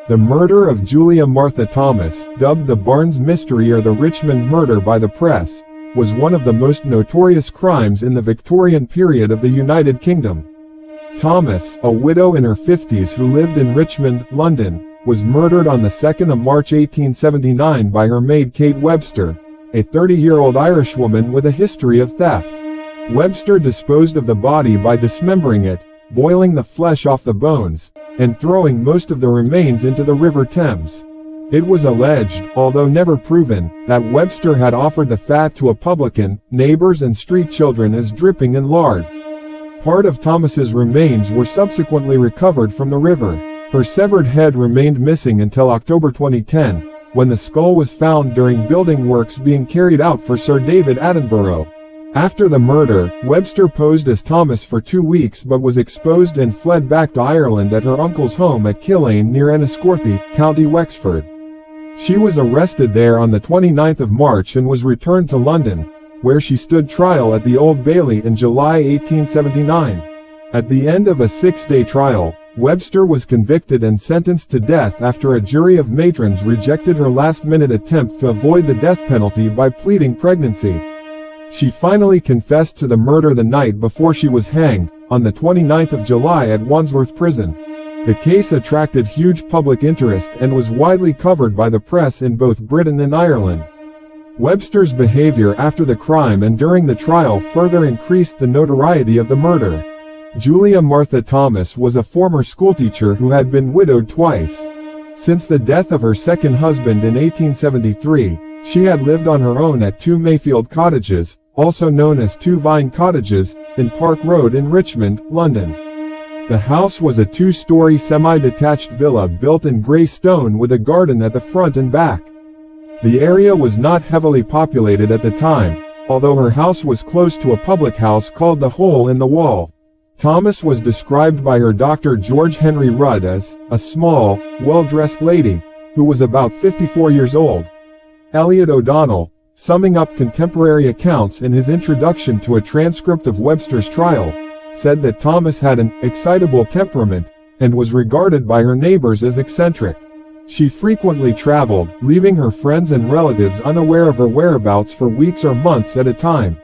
The murder of Julia Martha Thomas, dubbed the Barnes Mystery or the Richmond Murder by the press, was one of the most notorious crimes in the Victorian period of the United Kingdom. Thomas, a widow in her 50s who lived in Richmond, London, was murdered on the 2nd of March 1879 by her maid Kate Webster, a 30-year-old Irishwoman with a history of theft. Webster disposed of the body by dismembering it, boiling the flesh off the bones, and throwing most of the remains into the River Thames. It was alleged, although never proven, that Webster had offered the fat to a publican, neighbors and street children as dripping in lard. Part of Thomas's remains were subsequently recovered from the river. Her severed head remained missing until October 2010, when the skull was found during building works being carried out for Sir David Attenborough. After the murder, Webster posed as Thomas for 2 weeks but was exposed and fled back to Ireland at her uncle's home at Killane near Enniscorthy, County Wexford. She was arrested there on the 29th of March and was returned to London, where she stood trial at the Old Bailey in July 1879. At the end of a 6-day trial, Webster was convicted and sentenced to death after a jury of matrons rejected her last-minute attempt to avoid the death penalty by pleading pregnancy. She finally confessed to the murder the night before she was hanged, on the 29th of July at Wandsworth Prison. The case attracted huge public interest and was widely covered by the press in both Britain and Ireland. Webster's behavior after the crime and during the trial further increased the notoriety of the murder. Julia Martha Thomas was a former schoolteacher who had been widowed twice. Since the death of her second husband in 1873, she had lived on her own at 2 Mayfield Cottages, also known as 2 Vine Cottages, in Park Road in Richmond, London. The house was a 2-story semi-detached villa built in grey stone with a garden at the front and back. The area was not heavily populated at the time, although her house was close to a public house called the Hole in the Wall. Thomas was described by her doctor George Henry Rudd as a small, well-dressed lady, who was about 54 years old. Elliot O'Donnell, summing up contemporary accounts in his introduction to a transcript of Webster's trial, said that Thomas had an excitable temperament, and was regarded by her neighbors as eccentric. She frequently traveled, leaving her friends and relatives unaware of her whereabouts for weeks or months at a time.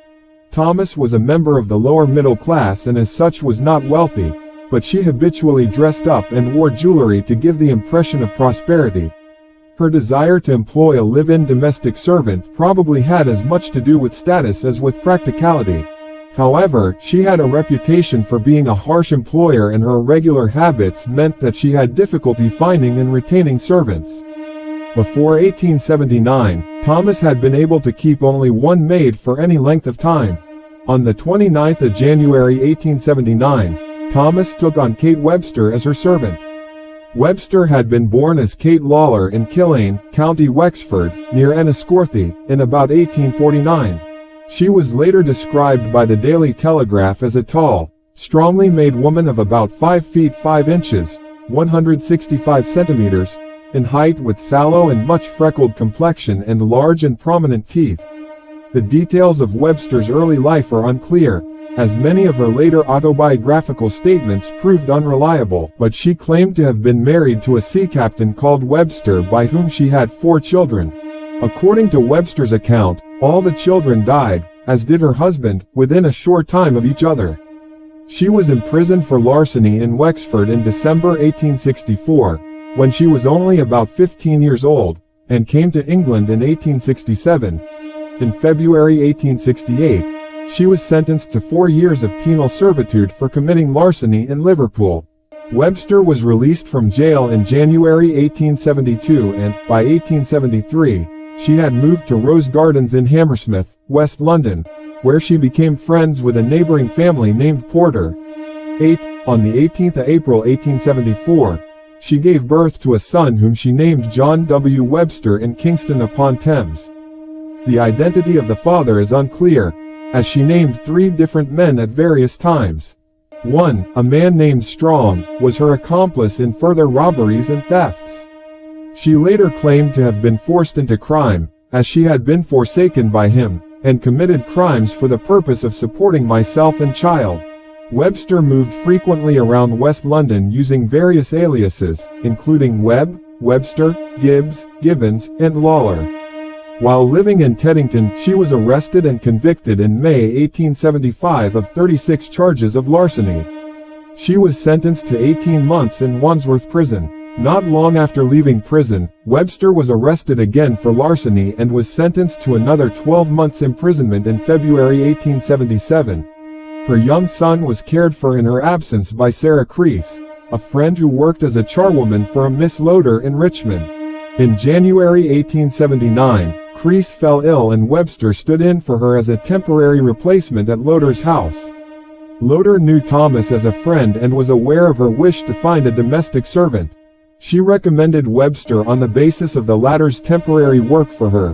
Thomas was a member of the lower middle class and as such was not wealthy, but she habitually dressed up and wore jewelry to give the impression of prosperity. Her desire to employ a live-in domestic servant probably had as much to do with status as with practicality. However, she had a reputation for being a harsh employer and her irregular habits meant that she had difficulty finding and retaining servants. Before 1879, Thomas had been able to keep only one maid for any length of time. On the 29th of January 1879, Thomas took on Kate Webster as her servant. Webster had been born as Kate Lawler in Killane, County Wexford, near Enniscorthy, in about 1849. She was later described by the Daily Telegraph as a tall, strongly made woman of about 5 feet 5 inches, 165 centimeters, in height with sallow and much freckled complexion and large and prominent teeth. The details of Webster's early life are unclear, as many of her later autobiographical statements proved unreliable, but she claimed to have been married to a sea captain called Webster by whom she had 4 children. According to Webster's account, all the children died, as did her husband, within a short time of each other. She was imprisoned for larceny in Wexford in December 1864, when she was only about 15 years old, and came to England in 1867. In February 1868, she was sentenced to 4 years of penal servitude for committing larceny in Liverpool. Webster was released from jail in January 1872 and, by 1873, she had moved to Rose Gardens in Hammersmith, West London, where she became friends with a neighboring family named Porter. On the 18th of April 1874, she gave birth to a son whom she named John W. Webster in Kingston-upon-Thames. The identity of the father is unclear, as she named 3 different men at various times. One, a man named Strong, was her accomplice in further robberies and thefts. She later claimed to have been forced into crime, as she had been forsaken by him, and committed crimes for the purpose of supporting myself and child. Webster moved frequently around West London using various aliases, including Webb, Webster, Gibbs, Gibbons, and Lawler. While living in Teddington, she was arrested and convicted in May 1875 of 36 charges of larceny. She was sentenced to 18 months in Wandsworth Prison. Not long after leaving prison, Webster was arrested again for larceny and was sentenced to another 12 months imprisonment in February 1877. Her young son was cared for in her absence by Sarah Creese, a friend who worked as a charwoman for a Miss Loder in Richmond. In January 1879, Creese fell ill and Webster stood in for her as a temporary replacement at Loder's house. Loder knew Thomas as a friend and was aware of her wish to find a domestic servant. She recommended Webster on the basis of the latter's temporary work for her.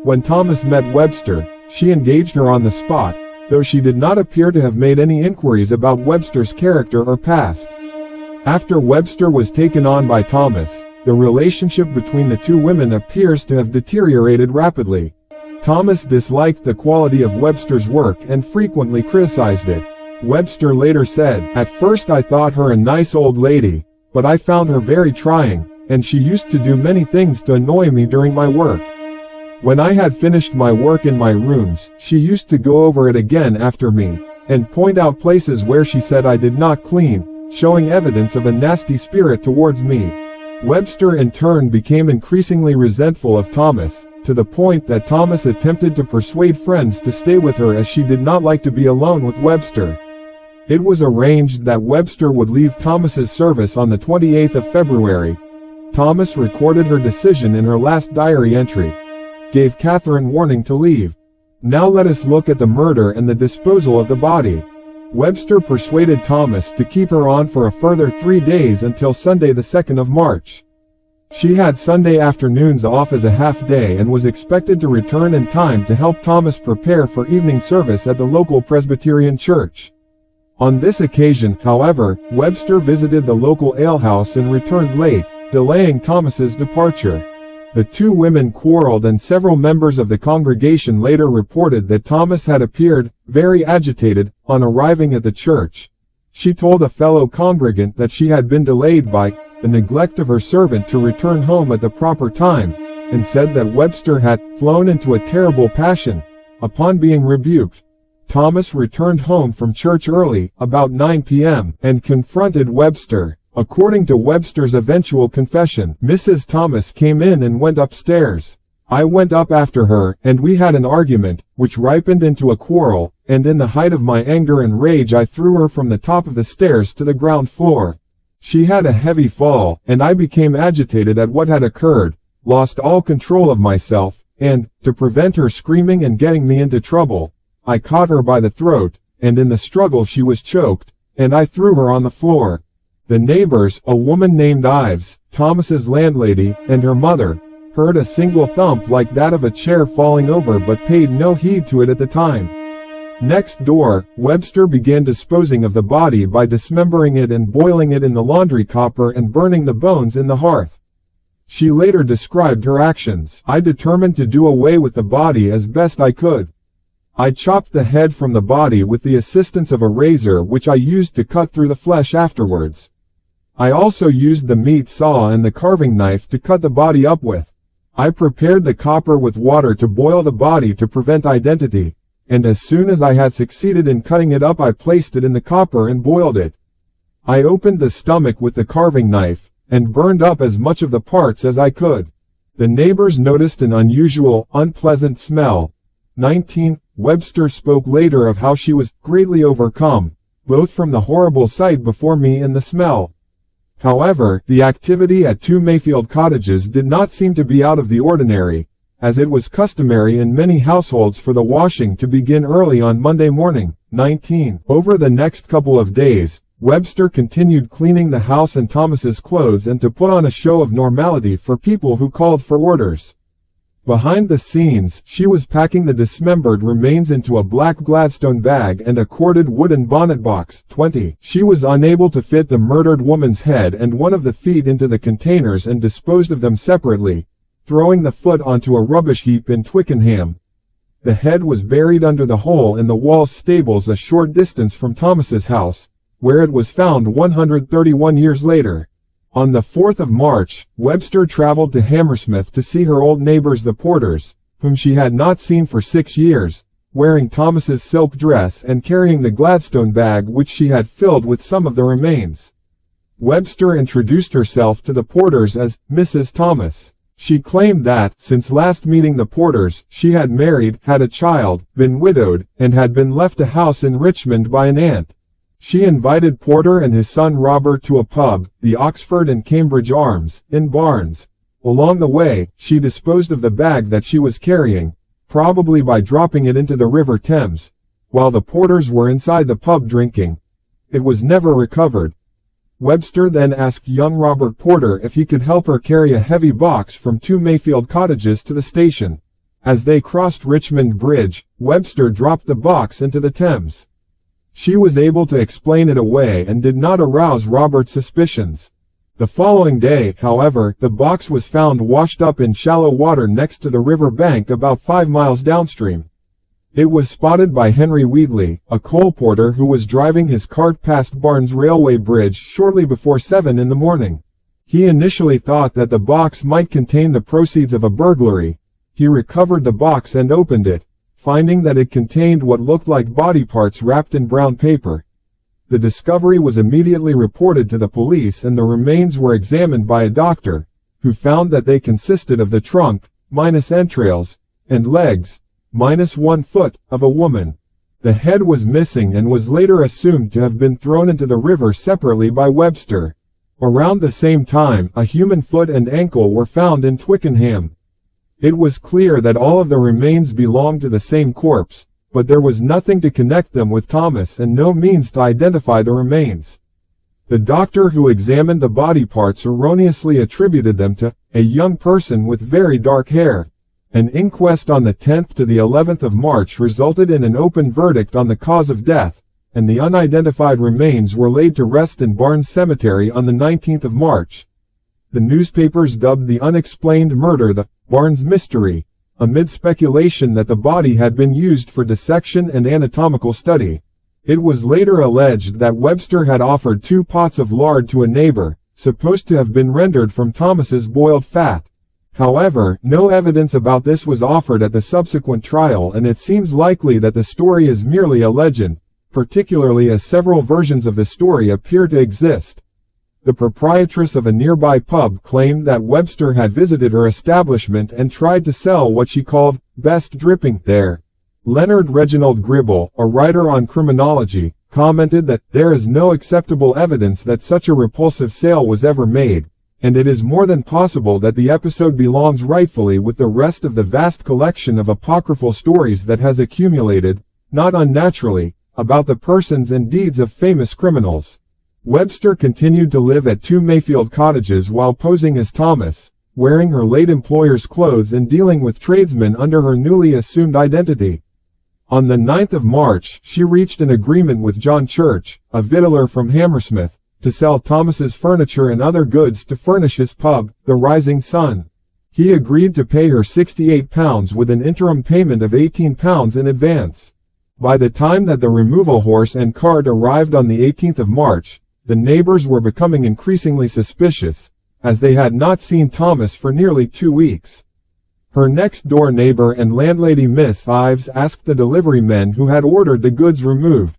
When Thomas met Webster, she engaged her on the spot, though she did not appear to have made any inquiries about Webster's character or past. After Webster was taken on by Thomas, the relationship between the two women appears to have deteriorated rapidly. Thomas disliked the quality of Webster's work and frequently criticized it. Webster later said, "At first I thought her a nice old lady, but I found her very trying, and she used to do many things to annoy me during my work. When I had finished my work in my rooms, she used to go over it again after me, and point out places where she said I did not clean, showing evidence of a nasty spirit towards me." Webster in turn became increasingly resentful of Thomas, to the point that Thomas attempted to persuade friends to stay with her as she did not like to be alone with Webster. It was arranged that Webster would leave Thomas's service on the 28th of February. Thomas recorded her decision in her last diary entry. Gave Catherine warning to leave. Now let us look at the murder and the disposal of the body. Webster persuaded Thomas to keep her on for a further 3 days until Sunday the 2nd of March. She had Sunday afternoons off as a half-day and was expected to return in time to help Thomas prepare for evening service at the local Presbyterian church. On this occasion, however, Webster visited the local alehouse and returned late, delaying Thomas's departure. The two women quarreled and several members of the congregation later reported that Thomas had appeared very agitated on arriving at the church. She told a fellow congregant that she had been delayed by the neglect of her servant to return home at the proper time, and said that Webster had flown into a terrible passion. Upon being rebuked, Thomas returned home from church early, about 9 p.m., and confronted Webster. According to Webster's eventual confession, Mrs. Thomas came in and went upstairs. I went up after her, and we had an argument, which ripened into a quarrel, and in the height of my anger and rage I threw her from the top of the stairs to the ground floor. She had a heavy fall, and I became agitated at what had occurred, lost all control of myself, and, to prevent her screaming and getting me into trouble, I caught her by the throat, and in the struggle she was choked, and I threw her on the floor. The neighbors, a woman named Ives, Thomas's landlady, and her mother, heard a single thump like that of a chair falling over but paid no heed to it at the time. Next door, Webster began disposing of the body by dismembering it and boiling it in the laundry copper and burning the bones in the hearth. She later described her actions. I determined to do away with the body as best I could. I chopped the head from the body with the assistance of a razor which I used to cut through the flesh afterwards. I also used the meat saw and the carving knife to cut the body up with. I prepared the copper with water to boil the body to prevent identity, and as soon as I had succeeded in cutting it up I placed it in the copper and boiled it. I opened the stomach with the carving knife, and burned up as much of the parts as I could. The neighbors noticed an unusual, unpleasant smell. 19. Webster spoke later of how she was greatly overcome, both from the horrible sight before me and the smell. However, the activity at 2 Mayfield cottages did not seem to be out of the ordinary, as it was customary in many households for the washing to begin early on Monday morning. 19. Over the next couple of days, Webster continued cleaning the house and Thomas's clothes and to put on a show of normality for people who called for orders. Behind the scenes, she was packing the dismembered remains into a black Gladstone bag and a corded wooden bonnet box. 20. She was unable to fit the murdered woman's head and one of the feet into the containers and disposed of them separately, throwing the foot onto a rubbish heap in Twickenham. The head was buried under the hole in the Walls stables a short distance from Thomas's house, where it was found 131 years later. On the 4th of March, Webster traveled to Hammersmith to see her old neighbors the Porters, whom she had not seen for 6 years, wearing Thomas's silk dress and carrying the Gladstone bag which she had filled with some of the remains. Webster introduced herself to the Porters as Mrs. Thomas. She claimed that, since last meeting the Porters, she had married, had a child, been widowed, and had been left a house in Richmond by an aunt. She invited Porter and his son Robert to a pub, the Oxford and Cambridge Arms, in Barnes. Along the way, she disposed of the bag that she was carrying, probably by dropping it into the River Thames, while the Porters were inside the pub drinking. It was never recovered. Webster then asked young Robert Porter if he could help her carry a heavy box from 2 Mayfield Cottages to the station. As they crossed Richmond Bridge, Webster dropped the box into the Thames. She was able to explain it away and did not arouse Robert's suspicions. The following day, however, the box was found washed up in shallow water next to the river bank about 5 miles downstream. It was spotted by Henry Wheatley, a coal porter who was driving his cart past Barnes Railway Bridge shortly before 7 in the morning. He initially thought that the box might contain the proceeds of a burglary. He recovered the box and opened it, finding that it contained what looked like body parts wrapped in brown paper. The discovery was immediately reported to the police and the remains were examined by a doctor, who found that they consisted of the trunk, minus entrails, and legs, minus 1 foot, of a woman. The head was missing and was later assumed to have been thrown into the river separately by Webster. Around the same time, a human foot and ankle were found in Twickenham. It was clear that all of the remains belonged to the same corpse, but there was nothing to connect them with Thomas and no means to identify the remains. The doctor who examined the body parts erroneously attributed them to a young person with very dark hair. An inquest on the 10th to the 11th of March resulted in an open verdict on the cause of death, and the unidentified remains were laid to rest in Barnes Cemetery on the 19th of March. The newspapers dubbed the unexplained murder the Barnes Mystery, amid speculation that the body had been used for dissection and anatomical study. It was later alleged that Webster had offered 2 pots of lard to a neighbor, supposed to have been rendered from Thomas's boiled fat. However, no evidence about this was offered at the subsequent trial and it seems likely that the story is merely a legend, particularly as several versions of the story appear to exist. The proprietress of a nearby pub claimed that Webster had visited her establishment and tried to sell what she called best dripping there. Leonard Reginald Gribble, a writer on criminology, commented that there is no acceptable evidence that such a repulsive sale was ever made, and it is more than possible that the episode belongs rightfully with the rest of the vast collection of apocryphal stories that has accumulated, not unnaturally, about the persons and deeds of famous criminals. Webster continued to live at 2 Mayfield Cottages while posing as Thomas, wearing her late employer's clothes and dealing with tradesmen under her newly assumed identity. On the 9th of March, she reached an agreement with John Church, a victualler from Hammersmith, to sell Thomas's furniture and other goods to furnish his pub, the Rising Sun. He agreed to pay her £68 with an interim payment of £18 in advance. By the time that the removal horse and cart arrived on the 18th of March, the neighbors were becoming increasingly suspicious, as they had not seen Thomas for nearly 2 weeks. Her next-door neighbor and landlady Miss Ives asked the delivery men who had ordered the goods removed.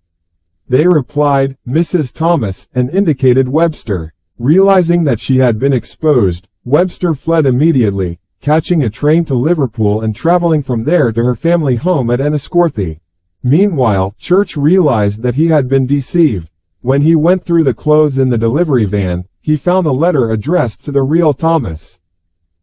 They replied, Mrs. Thomas, and indicated Webster. Realizing that she had been exposed, Webster fled immediately, catching a train to Liverpool and traveling from there to her family home at Enniscorthy. Meanwhile, Church realized that he had been deceived. When he went through the clothes in the delivery van, he found a letter addressed to the real Thomas.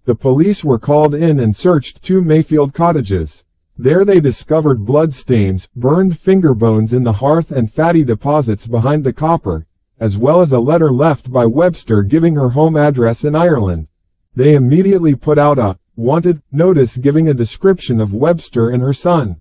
The police were called in and searched 2 Mayfield Cottages. There they discovered blood stains, burned finger bones in the hearth and fatty deposits behind the copper, as well as a letter left by Webster giving her home address in Ireland. They immediately put out a wanted notice giving a description of Webster and her son.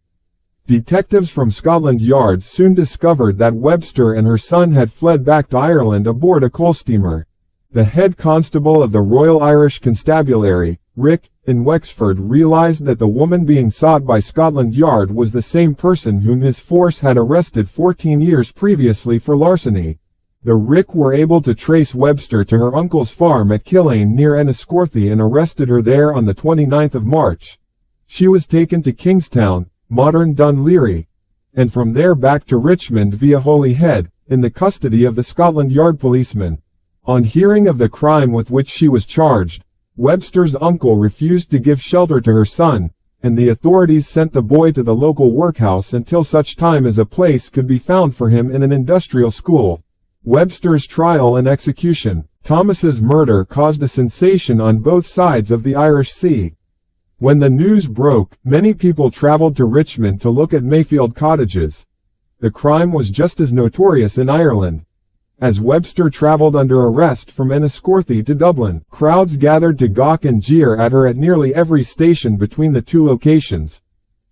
Detectives from Scotland Yard soon discovered that Webster and her son had fled back to Ireland aboard a coal steamer. The head constable of the Royal Irish Constabulary, Rick, in Wexford realized that the woman being sought by Scotland Yard was the same person whom his force had arrested 14 years previously for larceny. The RIC were able to trace Webster to her uncle's farm at Killane near Enniscorthy and arrested her there on the 29th of March. She was taken to Kingstown, modern Dún Laoghaire, and from there back to Richmond via Holyhead, in the custody of the Scotland Yard policeman. On hearing of the crime with which she was charged, Webster's uncle refused to give shelter to her son, and the authorities sent the boy to the local workhouse until such time as a place could be found for him in an industrial school. Webster's trial and execution. Thomas's murder caused a sensation on both sides of the Irish Sea. When the news broke, many people traveled to Richmond to look at Mayfield cottages. The crime was just as notorious in Ireland. As Webster traveled under arrest from Enniscorthy to Dublin, crowds gathered to gawk and jeer at her at nearly every station between the two locations.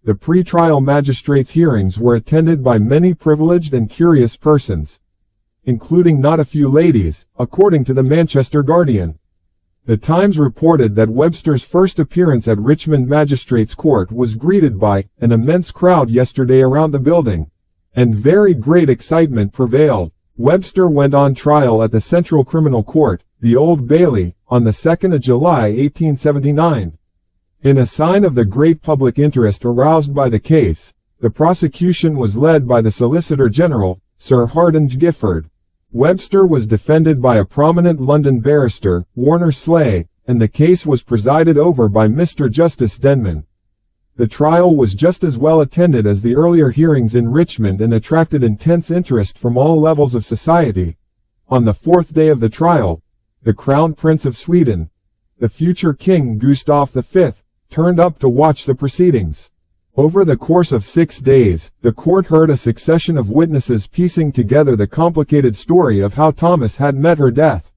The pre-trial magistrates' hearings were attended by many privileged and curious persons, including not a few ladies, according to the Manchester Guardian. The Times reported that Webster's first appearance at Richmond Magistrates' Court was greeted by an immense crowd yesterday around the building, and very great excitement prevailed. Webster went on trial at the Central Criminal Court, the Old Bailey, on the 2nd of July 1879. In a sign of the great public interest aroused by the case, the prosecution was led by the Solicitor General, Sir Hardinge Giffard. Webster was defended by a prominent London barrister, Warner Slay, and the case was presided over by Mr. Justice Denman. The trial was just as well attended as the earlier hearings in Richmond and attracted intense interest from all levels of society. On the fourth day of the trial, the Crown Prince of Sweden, the future King Gustav V, turned up to watch the proceedings. Over the course of 6 days, the court heard a succession of witnesses piecing together the complicated story of how Thomas had met her death.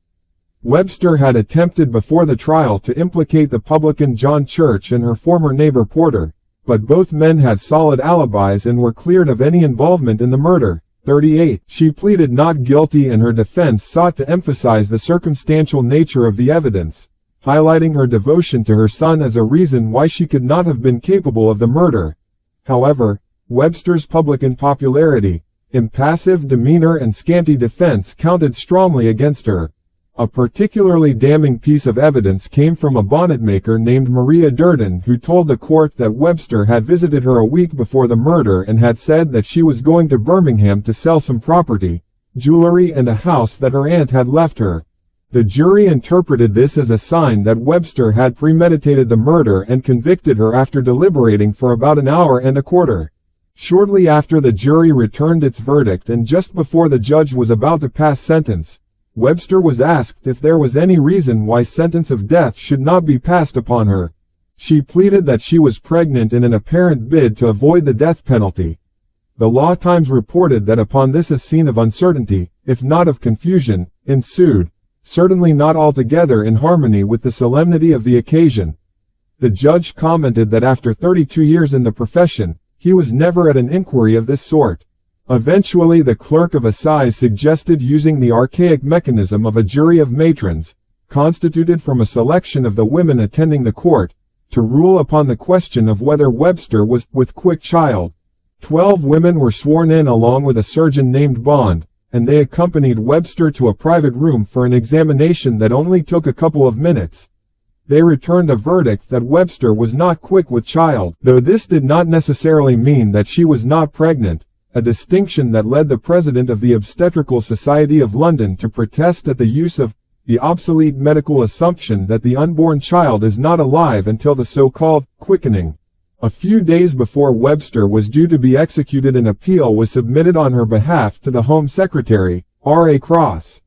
Webster had attempted before the trial to implicate the publican John Church and her former neighbor Porter, but both men had solid alibis and were cleared of any involvement in the murder. 38. She pleaded not guilty and her defense sought to emphasize the circumstantial nature of the evidence, highlighting her devotion to her son as a reason why she could not have been capable of the murder. However, Webster's publican popularity, impassive demeanor and scanty defense counted strongly against her. A particularly damning piece of evidence came from a bonnetmaker named Maria Durden who told the court that Webster had visited her a week before the murder and had said that she was going to Birmingham to sell some property, jewelry and a house that her aunt had left her. The jury interpreted this as a sign that Webster had premeditated the murder and convicted her after deliberating for about an hour and a quarter. Shortly after the jury returned its verdict and just before the judge was about to pass sentence, Webster was asked if there was any reason why sentence of death should not be passed upon her. She pleaded that she was pregnant in an apparent bid to avoid the death penalty. The Law Times reported that upon this a scene of uncertainty, if not of confusion, ensued, certainly not altogether in harmony with the solemnity of the occasion. The judge commented that after 32 years in the profession, he was never at an inquiry of this sort. Eventually the clerk of assize suggested using the archaic mechanism of a jury of matrons, constituted from a selection of the women attending the court, to rule upon the question of whether Webster was with child. 12 women were sworn in along with a surgeon named Bond, and they accompanied Webster to a private room for an examination that only took a couple of minutes. They returned a verdict that Webster was not with child, though this did not necessarily mean that she was not pregnant, a distinction that led the president of the Obstetrical Society of London to protest at the use of the obsolete medical assumption that the unborn child is not alive until the so-called quickening. A few days before Webster was due to be executed, an appeal was submitted on her behalf to the Home Secretary, R.A. Cross.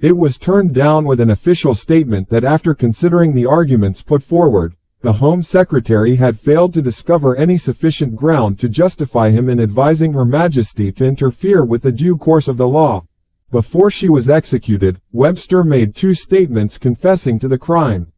It was turned down with an official statement that after considering the arguments put forward, the Home Secretary had failed to discover any sufficient ground to justify him in advising Her Majesty to interfere with the due course of the law. Before she was executed, Webster made 2 statements confessing to the crime.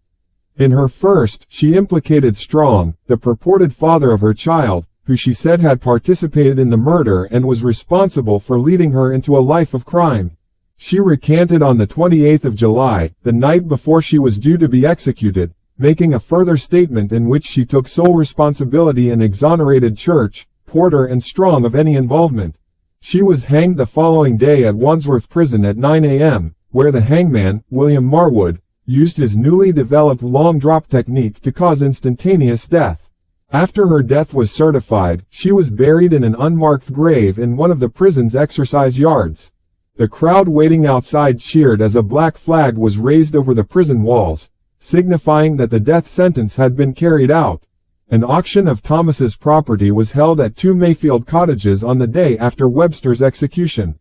In her first, she implicated Strong, the purported father of her child, who she said had participated in the murder and was responsible for leading her into a life of crime. She recanted on the 28th of July, the night before she was due to be executed, making a further statement in which she took sole responsibility and exonerated Church, Porter and Strong of any involvement. She was hanged the following day at Wandsworth Prison at 9 a.m., where the hangman, William Marwood, used his newly developed long drop technique to cause instantaneous death. After her death was certified, she was buried in an unmarked grave in one of the prison's exercise yards. The crowd waiting outside cheered as a black flag was raised over the prison walls, signifying that the death sentence had been carried out. An auction of Thomas's property was held at 2 Mayfield cottages on the day after Webster's execution.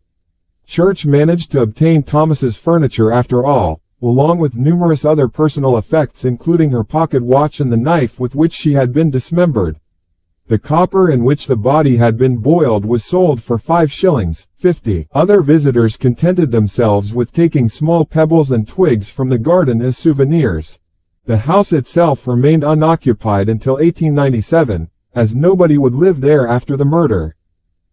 Church managed to obtain Thomas's furniture after all, along with numerous other personal effects including her pocket watch and the knife with which she had been dismembered. The copper in which the body had been boiled was sold for 5 shillings, 50. Other visitors contented themselves with taking small pebbles and twigs from the garden as souvenirs. The house itself remained unoccupied until 1897, as nobody would live there after the murder.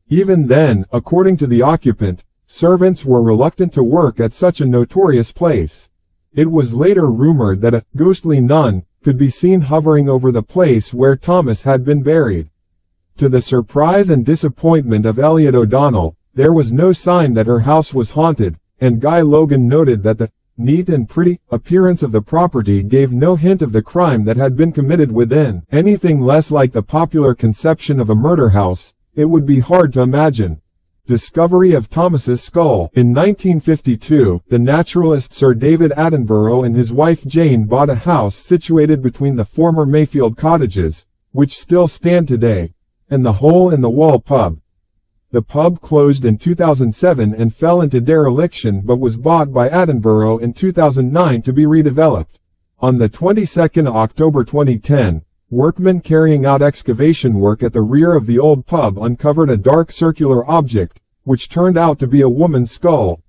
Even then, according to the occupant, servants were reluctant to work at such a notorious place. It was later rumored that a ghostly nun could be seen hovering over the place where Thomas had been buried. To the surprise and disappointment of Elliot O'Donnell, there was no sign that her house was haunted, and Guy Logan noted that the neat and pretty appearance of the property gave no hint of the crime that had been committed within. Anything less like the popular conception of a murder house, it would be hard to imagine. Discovery of Thomas's skull. In 1952, the naturalist Sir David Attenborough and his wife Jane bought a house situated between the former Mayfield cottages, which still stand today, and the Hole in the Wall pub. The pub closed in 2007 and fell into dereliction but was bought by Attenborough in 2009 to be redeveloped. On the 22nd of October 2010, workmen carrying out excavation work at the rear of the old pub uncovered a dark circular object, which turned out to be a woman's skull.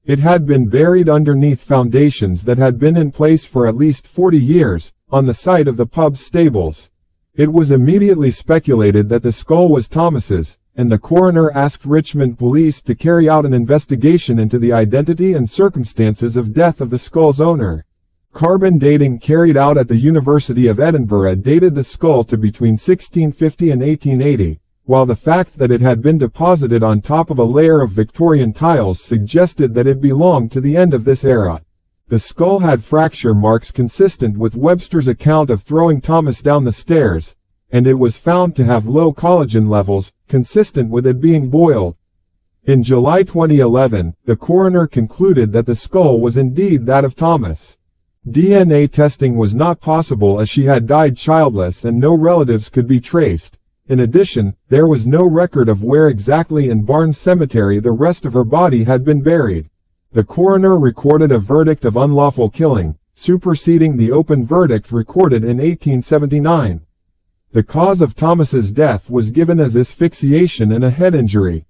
It had been buried underneath foundations that had been in place for at least 40 years, on the site of the pub's stables. It was immediately speculated that the skull was Thomas's, and the coroner asked Richmond police to carry out an investigation into the identity and circumstances of death of the skull's owner. Carbon dating carried out at the University of Edinburgh dated the skull to between 1650 and 1880, while the fact that it had been deposited on top of a layer of Victorian tiles suggested that it belonged to the end of this era. The skull had fracture marks consistent with Webster's account of throwing Thomas down the stairs, and it was found to have low collagen levels, consistent with it being boiled. In July 2011, the coroner concluded that the skull was indeed that of Thomas. DNA testing was not possible as she had died childless and no relatives could be traced. In addition, there was no record of where exactly in Barnes Cemetery the rest of her body had been buried. The coroner recorded a verdict of unlawful killing, superseding the open verdict recorded in 1879. The cause of Thomas's death was given as asphyxiation and a head injury.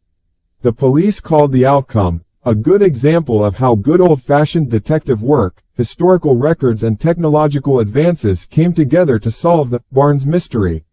The police called the outcome a good example of how good old-fashioned detective work, historical records and technological advances came together to solve the Barnes mystery.